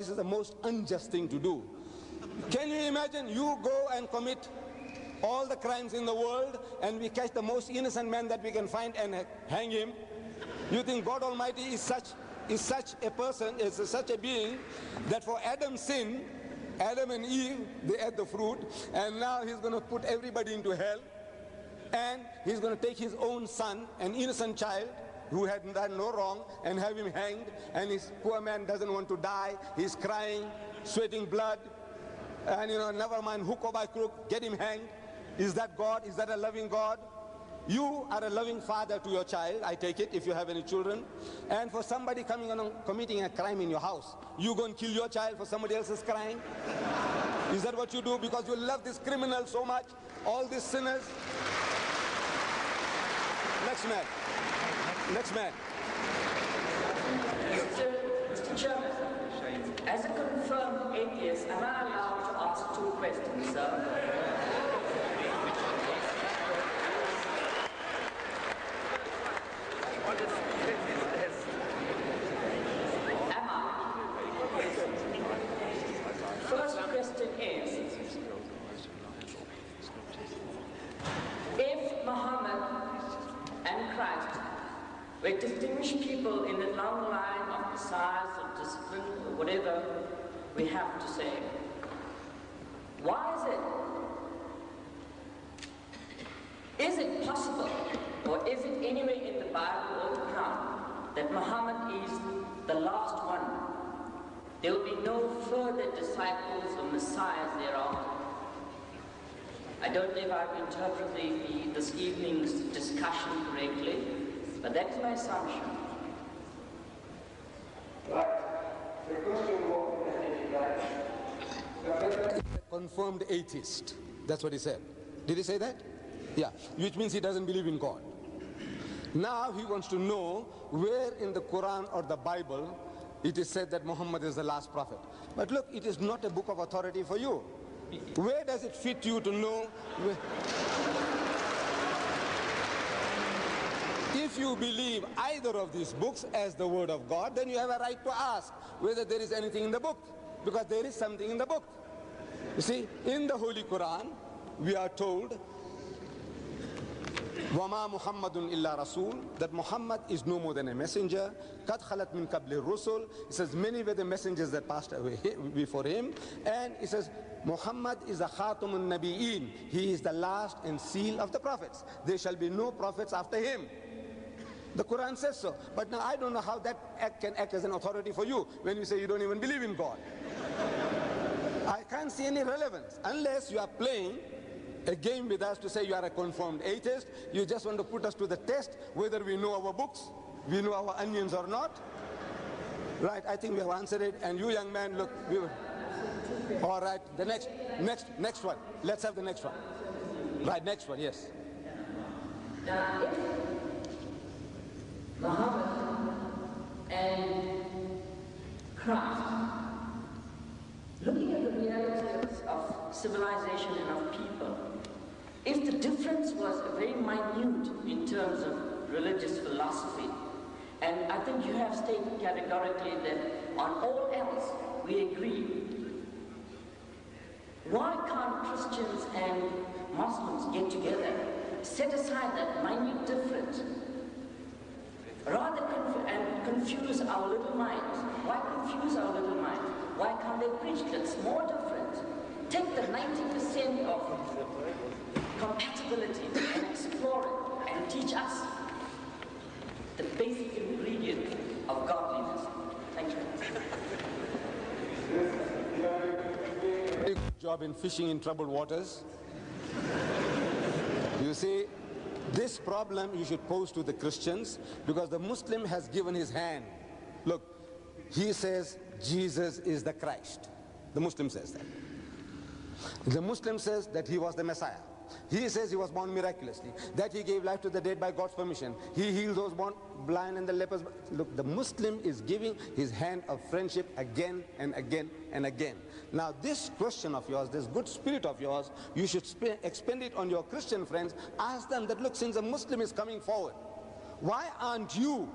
this is the most unjust thing to do. Can you imagine you go and commit all the crimes in the world and we catch the most innocent man that we can find and hang him? You think God Almighty is such a person, is such a being that for Adam's sin, Adam and Eve, they ate the fruit, and now he's going to put everybody into hell, and he's going to take his own son, an innocent child who had done no wrong, and have him hanged, and his poor man doesn't want to die, he's crying, sweating blood, and never mind, hook or by crook, get him hanged. Is that God? Is that a loving God? You are a loving father to your child, I take it, if you have any children. And for somebody coming along committing a crime in your house, you go and kill your child for somebody else's crime? Is that what you do because you love this criminal so much, all these sinners? Next man. Next man. Mr. Chairman, as a confirmed atheist, am I allowed to ask 2 questions, sir? First question is, if Muhammad and Christ were distinguished people in a long line of messiahs or discipline or whatever we have to say, why is it possible, or is it anywhere in the Bible or the Quran, that Muhammad is the last one? There will be no further disciples or messiahs thereafter. I don't know if I've interpreted this evening's discussion correctly, but that is my assumption. Right. The question was, confirmed atheist. That's what he said. Did he say that? Yeah. Which means he doesn't believe in God. Now he wants to know where in the Quran or the Bible it is said that Muhammad is the last prophet. But look, it is not a book of authority for you. Where does it fit you to know? If you believe either of these books as the word of God, then you have a right to ask whether there is anything in the book, because there is something in the book. You see, in the Holy Quran, we are told, وَمَا مُحَمَّدٌ إِلَّا رَسُولٌ, that Muhammad is no more than a messenger. قَدْ خَلَتْ مِنْ قَبْلِ الرُّسُلِ, it says many were the messengers that passed away before him. And it says Muhammad is a khatamun nabiyyin, he is the last and seal of the prophets. There shall be no prophets after him. The Quran says so. But now I don't know how that can act as an authority for you when you say you don't even believe in God. I can't see any relevance unless you are playing a game with us to say you are a confirmed atheist. You just want to put us to the test whether we know our books, we know our onions or not. Right, I think we have answered it. And you, young man, look, all right, the next one. Let's have the next one. Right, next one, yes. Now, if Muhammad and Christ, looking at the realities of civilization and of people, if the difference was very minute in terms of religious philosophy, and I think you have stated categorically that on all else we agree, why can't Christians and Muslims get together, set aside that minute difference, rather confuse our little minds? Why confuse our little minds? Why can't they preach that's more different? Take the 90% of compatibility and explore it and teach us the basic ingredient of godliness. Thank you. Good job in fishing in troubled waters. You see, this problem you should pose to the Christians, because the Muslim has given his hand. Look, he says Jesus is the Christ. The Muslim says that. The Muslim says that he was the Messiah. He says he was born miraculously, that he gave life to the dead by God's permission. He healed those born blind and the lepers. Look, the Muslim is giving his hand of friendship again and again and again. Now this question of yours, this good spirit of yours, you should expend it on your Christian friends. Ask them that, look, since a Muslim is coming forward, why aren't you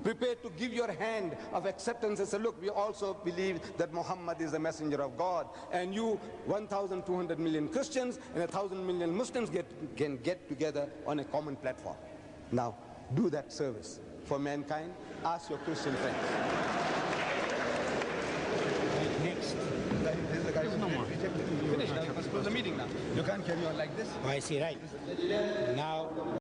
prepared to give your hand of acceptance and say, look, we also believe that Muhammad is the messenger of God. And you, 1,200 million Christians and 1,000 million Muslims can get together on a common platform. Now, do that service for mankind. Ask your Christian friends. Next. This is the guy who's no more. rejected. Finish now. You must close the meeting now. You can't carry on like this. Oh, I see, right. Now.